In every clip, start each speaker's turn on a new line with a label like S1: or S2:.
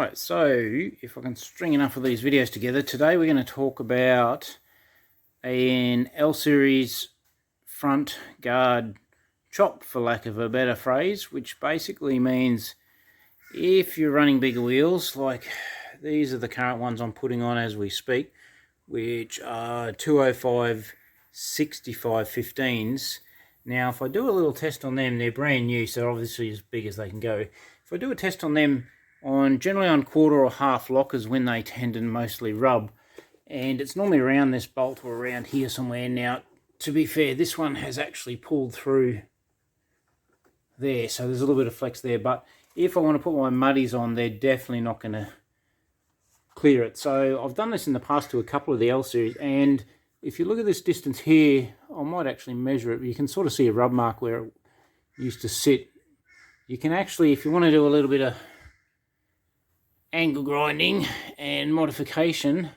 S1: Alright, so if I can string enough of these videos together, today we're going to talk about an L Series front guard chop, for lack of a better phrase, which basically means if you're running bigger wheels, like these are the current ones I'm putting on as we speak, which are 205 65 15s. Now if I do a little test on them, they're brand new, so obviously as big as they can go. If I do a test on them, generally on quarter or half lockers when they tend to mostly rub, and it's normally around this bolt or around here somewhere. Now to be fair, this one has actually pulled through there, so there's a little bit of flex there, but if I want to put my muddies on, they're definitely not going to clear it. So I've done this in the past to a couple of the L Series, and if you look at this distance here, I might actually measure it. You can sort of see a rub mark where it used to sit. You can actually, if you want to do a little bit of angle grinding and modification,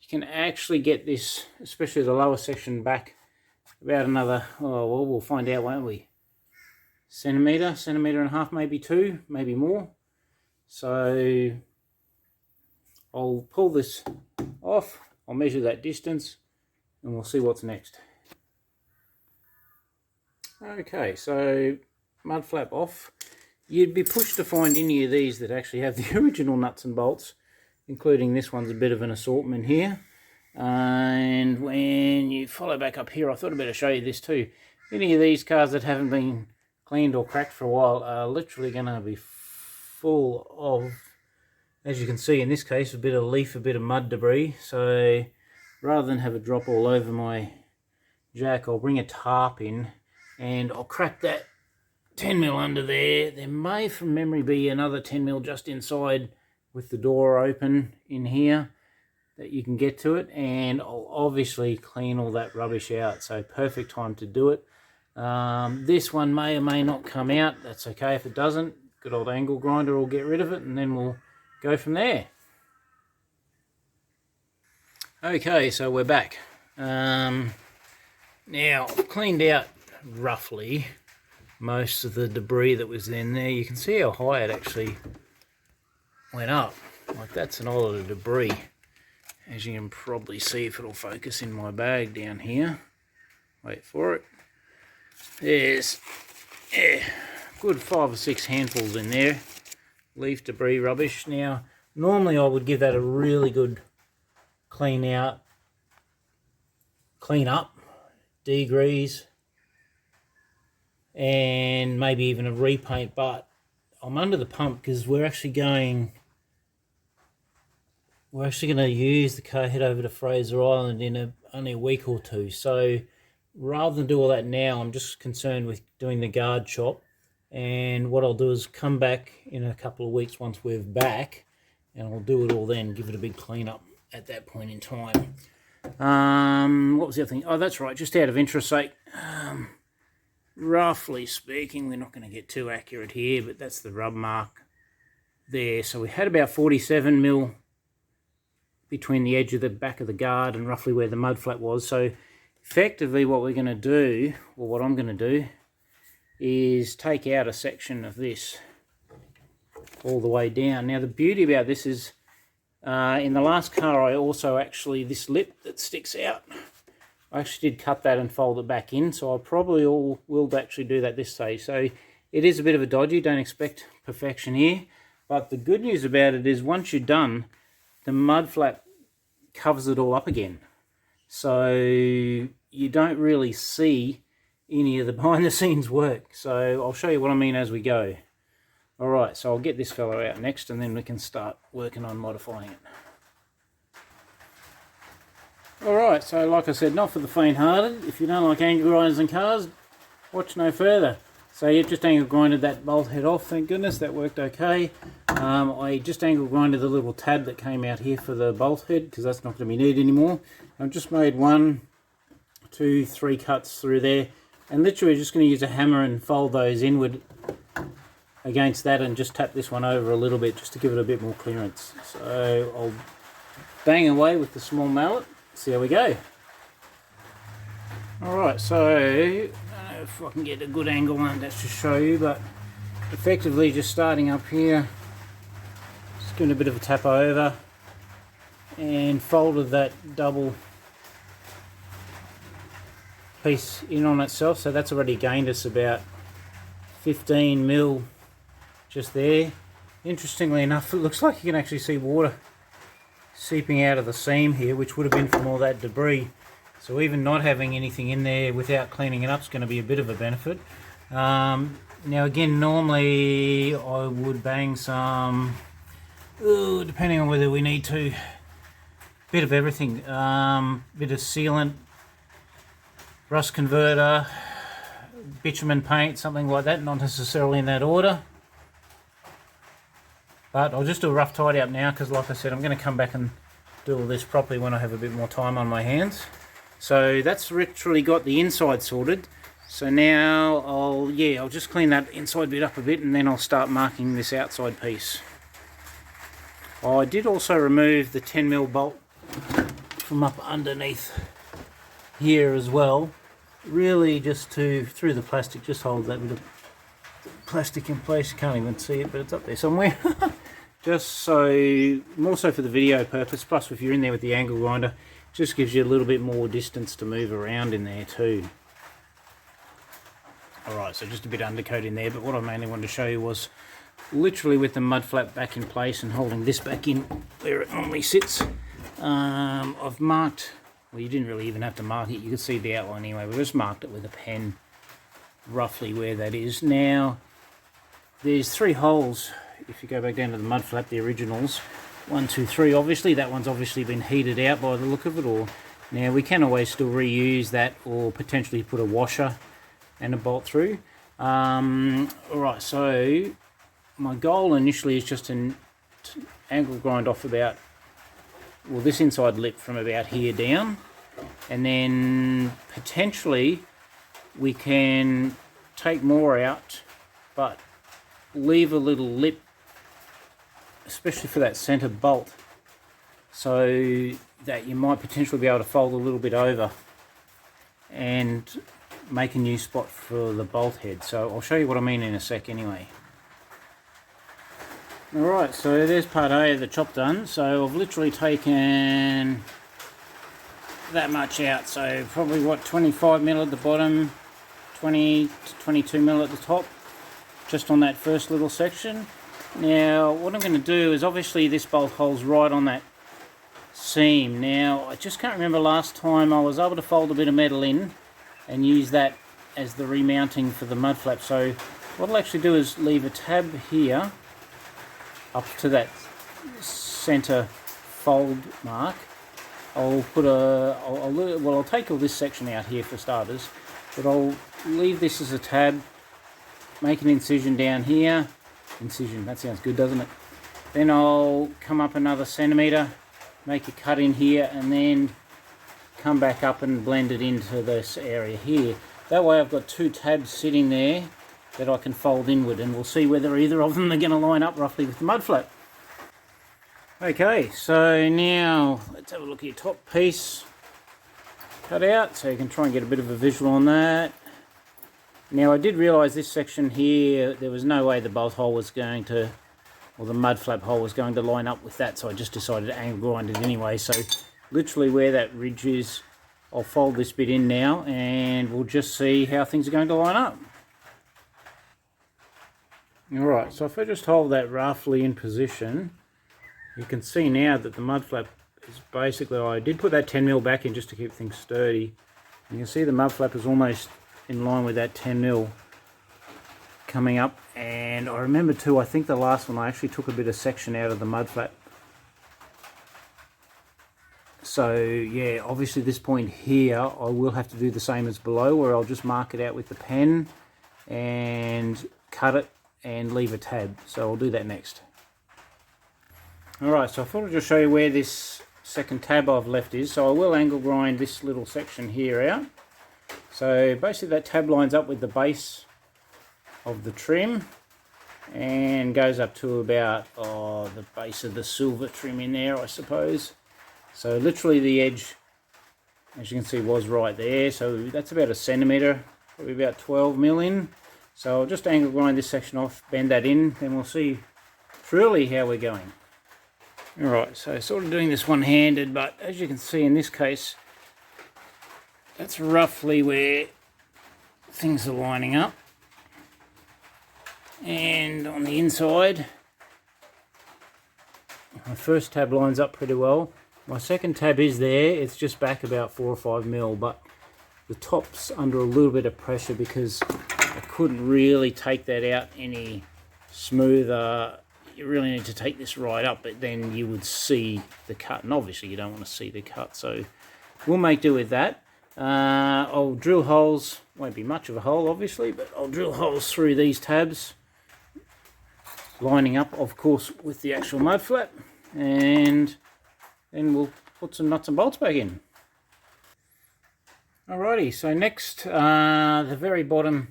S1: you can actually get this, especially the lower section, back about another, oh well, we'll find out, won't we? Centimetre and a half, maybe two, maybe more. So I'll pull this off, I'll measure that distance, and we'll see what's next. Okay, so mud flap off. You'd be pushed to find any of these that actually have the original nuts and bolts, including this one's a bit of an assortment here. And when you follow back up here, I thought I'd better show you this too. Any of these cars that haven't been cleaned or cracked for a while are literally going to be full of, as you can see in this case, a bit of leaf, a bit of mud debris. So rather than have it drop all over my jack, I'll bring a tarp in and I'll crack that 10mm under there. There may from memory be another 10mm just inside with the door open in here that you can get to it, and I'll obviously clean all that rubbish out. So perfect time to do it. This one may or may not come out. That's okay if it doesn't. Good old angle grinder will get rid of it, and then we'll go from there. Okay, so we're back. Now I've cleaned out roughly most of the debris that was in there. You can see how high it actually went up. Like, that's an lot of debris, as you can probably see if it'll focus in my bag down here. Wait for it. There's good 5 or 6 handfuls in there, leaf debris rubbish. Now normally I would give that a really good clean up, degrease, and maybe even a repaint, but I'm under the pump because we're actually going to use the car, head over to Fraser Island in only a week or two. So rather than do all that now, I'm just concerned with doing the guard chop, and what I'll do is come back in a couple of weeks once we're back, and I'll do it all then, give it a big clean up at that point in time. What was the other thing? Oh, that's right, just out of interest sake, roughly speaking, we're not going to get too accurate here, but that's the rub mark there. So we had about 47mm between the edge of the back of the guard and roughly where the mud flat was. So effectively what we're going to do, or what I'm going to do, is take out a section of this all the way down. Now the beauty about this is, in the last car I also actually, this lip that sticks out, I actually did cut that and fold it back in, so I probably will actually do that this stage. So it is a bit of a dodgy, don't expect perfection here, but the good news about it is once you're done, the mud flap covers it all up again. So you don't really see any of the behind the scenes work. So I'll show you what I mean as we go. Alright, so I'll get this fella out next and then we can start working on modifying it. Alright, so like I said, not for the faint-hearted. If you don't like angle grinders and cars, watch no further. So you've just angle grinded that bolt head off, thank goodness, that worked okay. I just angle grinded the little tab that came out here for the bolt head, because that's not going to be needed anymore. I've just made 1, 2, 3 cuts through there, and literally just going to use a hammer and fold those inward against that and just tap this one over a little bit just to give it a bit more clearance. So I'll bang away with the small mallet. See how we go. Alright, so I don't know if I can get a good angle on that to show you, but effectively just starting up here, just giving a bit of a tap over and folded that double piece in on itself, so that's already gained us about 15 mil just there. Interestingly enough, it looks like you can actually see water seeping out of the seam here, which would have been from all that debris. So even not having anything in there without cleaning it up is going to be a bit of a benefit. Now again, normally I would bang some, depending on whether we need to, bit of everything, bit of sealant, rust converter, bitumen paint, something like that, not necessarily in that order. But I'll just do a rough tidy up now, because like I said, I'm going to come back and do all this properly when I have a bit more time on my hands. So that's literally got the inside sorted. So now I'll just clean that inside bit up a bit, and then I'll start marking this outside piece. I did also remove the 10mm bolt from up underneath here as well, really just to, through the plastic, just hold that bit of plastic in place. You can't even see it, but it's up there somewhere. Just so, more so for the video purpose, plus if you're in there with the angle grinder, just gives you a little bit more distance to move around in there too. Alright, so just a bit of undercoat in there, but what I mainly wanted to show you was literally with the mud flap back in place and holding this back in where it normally sits. I've marked, well, you didn't really even have to mark it, you could see the outline anyway, we just marked it with a pen roughly where that is. Now there's 3 holes if you go back down to the mud flap, the originals, 1, 2, 3. Obviously that one's obviously been heated out by the look of it all. Now we can always still reuse that or potentially put a washer and a bolt through. Alright, so my goal initially is just to angle grind off about, well, this inside lip from about here down, and then potentially we can take more out but leave a little lip, especially for that center bolt, so that you might potentially be able to fold a little bit over and make a new spot for the bolt head. So I'll show you what I mean in a sec anyway. Alright, so there's part A of the chop done. So I've literally taken that much out, so probably what, 25mm at the bottom, 20 to 22mm at the top, just on that first little section. Now what I'm going to do is, obviously this bolt holes right on that seam. Now I just can't remember last time I was able to fold a bit of metal in and use that as the remounting for the mud flap. So what I'll actually do is leave a tab here up to that center fold mark. I'll put I'll take all this section out here for starters, but I'll leave this as a tab, make an incision down here. Incision, that sounds good, doesn't it? Then I'll come up another centimetre, make a cut in here, and then come back up and blend it into this area here. That way I've got 2 tabs sitting there that I can fold inward, and we'll see whether either of them are going to line up roughly with the mud flap. Okay, so now let's have a look at your top piece cut out, so you can try and get a bit of a visual on that. Now I did realise this section here, there was no way the bolt hole was going to, or the mud flap hole was going to line up with that, so I just decided to angle grind it anyway. So literally where that ridge is, I'll fold this bit in now and we'll just see how things are going to line up. Alright, so if I just hold that roughly in position, you can see now that the mud flap is basically, I did put that 10mm back in just to keep things sturdy. You can see the mud flap is almost in line with that 10mm coming up, and I remember too, I think the last one I actually took a bit of section out of the mud flap. So yeah, obviously this point here I will have to do the same as below, where I'll just mark it out with the pen and cut it and leave a tab. So I'll do that next. Alright, so I thought I'd just show you where this second tab I've left is. So I will angle grind this little section here out. So basically that tab lines up with the base of the trim and goes up to about the base of the silver trim in there, I suppose. So literally the edge, as you can see, was right there. So that's about 1 centimetre, probably about 12mm in. So I'll just angle grind this section off, bend that in, then we'll see truly how we're going. Alright, so sort of doing this one-handed, but as you can see in this case, that's roughly where things are lining up. And on the inside, my first tab lines up pretty well. My second tab is there, it's just back about 4 or 5 mil, but the top's under a little bit of pressure because I couldn't really take that out any smoother. You really need to take this right up, but then you would see the cut, and obviously you don't want to see the cut, so we'll make do with that. I'll drill holes, won't be much of a hole obviously, but I'll drill holes through these tabs, lining up of course with the actual mud flap, and then we'll put some nuts and bolts back in. Alrighty, so next, the very bottom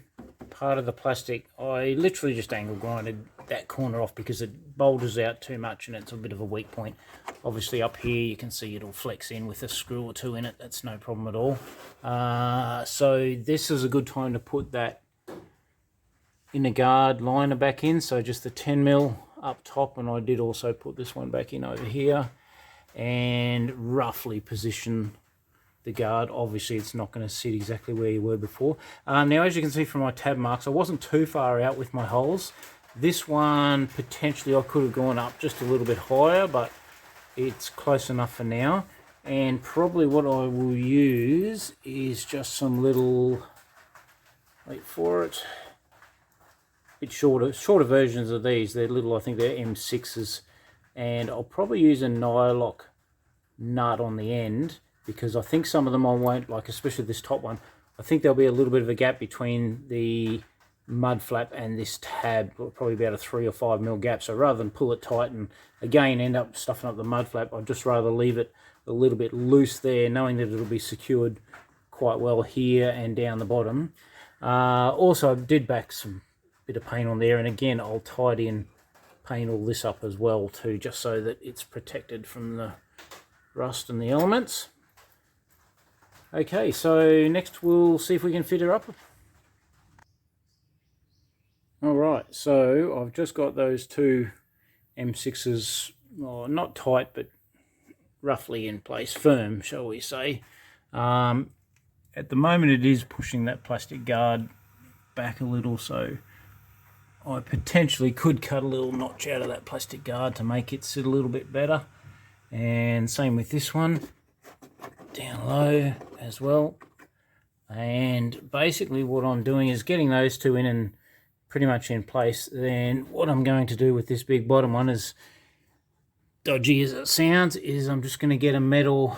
S1: part of the plastic, I literally just angle grinded that corner off because it boulders out too much and it's a bit of a weak point. Obviously up here you can see it'll flex in with a screw or two in it, that's no problem at all. So this is a good time to put that inner guard liner back in, so just the 10mm up top, and I did also put this one back in over here, and roughly position the guard. Obviously it's not going to sit exactly where you were before. Now as you can see from my tab marks, I wasn't too far out with my holes. This one potentially I could have gone up just a little bit higher, but it's close enough for now. And probably what I will use is just some little, wait for it, bit shorter versions of these. They're little, I think they're M6s, and I'll probably use a nylock nut on the end, because I think some of them I won't, like especially this top one, I think there'll be a little bit of a gap between the mud flap and this tab, probably about a 3 or 5 mil gap. So rather than pull it tight and again end up stuffing up the mud flap, I'd just rather leave it a little bit loose there, knowing that it'll be secured quite well here and down the bottom. Also I did back some bit of paint on there, and again I'll tidy and paint all this up as well too, just so that it's protected from the rust and the elements. Okay, so next we'll see if we can fit her up. Alright, so I've just got those two M6s, well, not tight, but roughly in place, firm, shall we say. At the moment it is pushing that plastic guard back a little, so I potentially could cut a little notch out of that plastic guard to make it sit a little bit better. And same with this one, down low as well. And basically what I'm doing is getting those two in and pretty much in place. Then what I'm going to do with this big bottom one, as dodgy as it sounds, is I'm just going to get a metal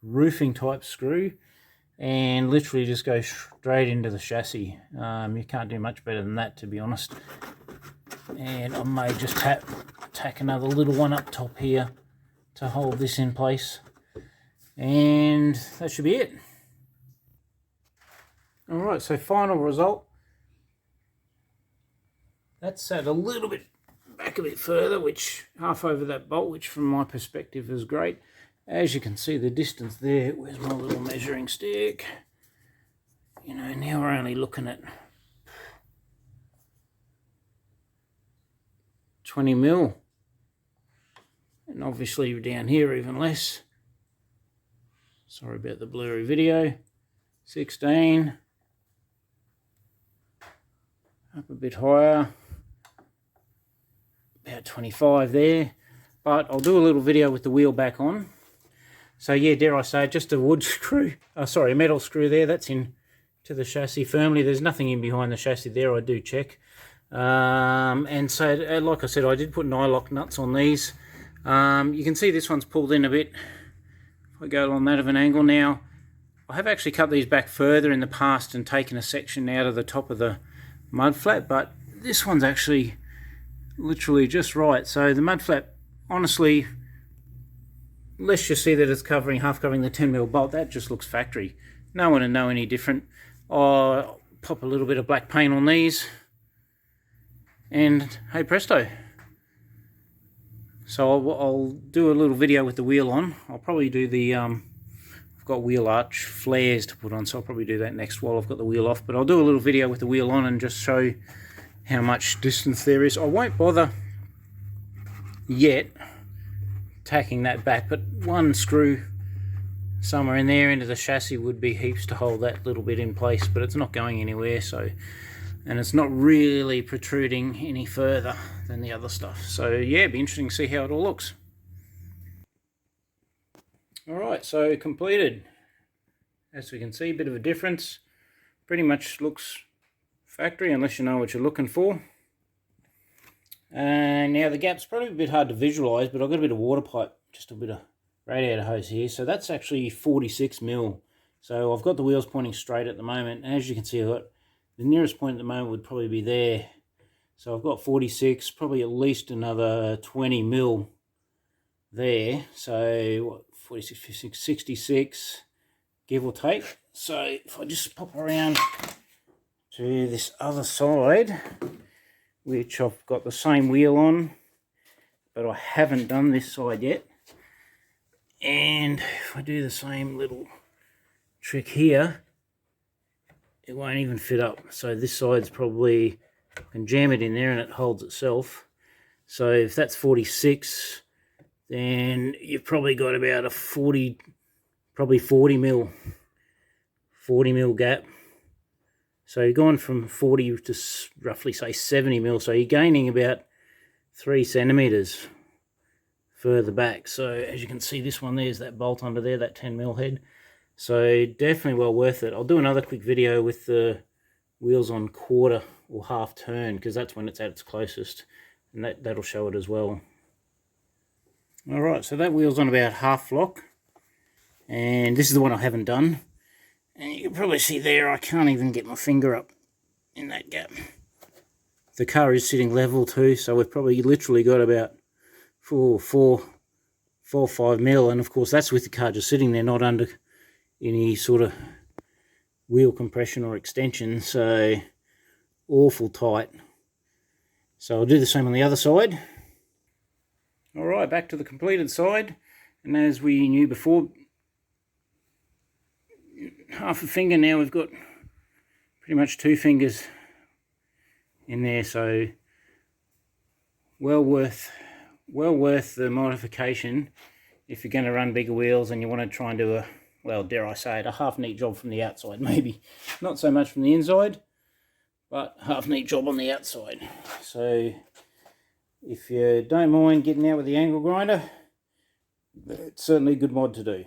S1: roofing type screw and literally just go straight into the chassis. You can't do much better than that, to be honest. And I may just tack another little one up top here to hold this in place, and that should be it. Alright, so final result. That's sat a little bit back a bit further, which half over that bolt, which from my perspective is great. As you can see, the distance there, where's my little measuring stick? You know, now we're only looking at 20 mil. And obviously down here even less. Sorry about the blurry video. 16. Up a bit higher. About 25 there. But I'll do a little video with the wheel back on. So yeah, dare I say, just a wood screw, sorry, a metal screw there, that's in to the chassis firmly. There's nothing in behind the chassis there, I do check. And so, like I said, I did put nylock nuts on these. You can see this one's pulled in a bit. If I go along that of an angle now, I have actually cut these back further in the past and taken a section out of the top of the mud flap, but this one's actually literally just right. So the mud flap, honestly, let's just see that it's half covering the 10mm bolt. That just looks factory. No one will know any different. I'll pop a little bit of black paint on these, and hey presto. So I'll do a little video with the wheel on. I'll probably do the, I've got wheel arch flares to put on, so I'll probably do that next while I've got the wheel off. But I'll do a little video with the wheel on and just show how much distance there is. I won't bother yet tacking that back, but one screw somewhere in there into the chassis would be heaps to hold that little bit in place, but it's not going anywhere, so, and it's not really protruding any further than the other stuff. So yeah, it'd be interesting to see how it all looks. Alright, so completed. As we can see, a bit of a difference. Pretty much looks factory unless you know what you're looking for. And now the gap's probably a bit hard to visualise, but I've got a bit of water pipe, just a bit of radiator hose here. So that's actually 46mm. So I've got the wheels pointing straight at the moment. And as you can see, I've got the nearest point at the moment would probably be there. So I've got 46, probably at least another 20mm there. So what, 46, 56, 66, give or take. So if I just pop around to this other side, which I've got the same wheel on, but I haven't done this side yet. And if I do the same little trick here, it won't even fit up. So this side's probably, I can jam it in there and it holds itself. So if that's 46, then you've probably got about a 40, probably 40mm gap. So you're going from 40 to roughly say 70mm, so you're gaining about 3 centimeters further back. So as you can see, this one there's that bolt under there, that 10mm head. So definitely well worth it. I'll do another quick video with the wheels on quarter or half turn, because that's when it's at its closest, and that'll show it as well. Alright, so that wheel's on about half lock, and this is the one I haven't done. And you can probably see there, I can't even get my finger up in that gap. The car is sitting level too, so we've probably literally got about 4 or 5mm, and of course that's with the car just sitting there, not under any sort of wheel compression or extension, so awful tight. So I'll do the same on the other side. Alright, back to the completed side, and as we knew before, half a finger, now we've got pretty much 2 fingers in there, so well worth the modification if you're going to run bigger wheels and you want to try and do a, well, dare I say it, a half neat job from the outside. Maybe not so much from the inside, but half neat job on the outside. So if you don't mind getting out with the angle grinder, it's certainly a good mod to do.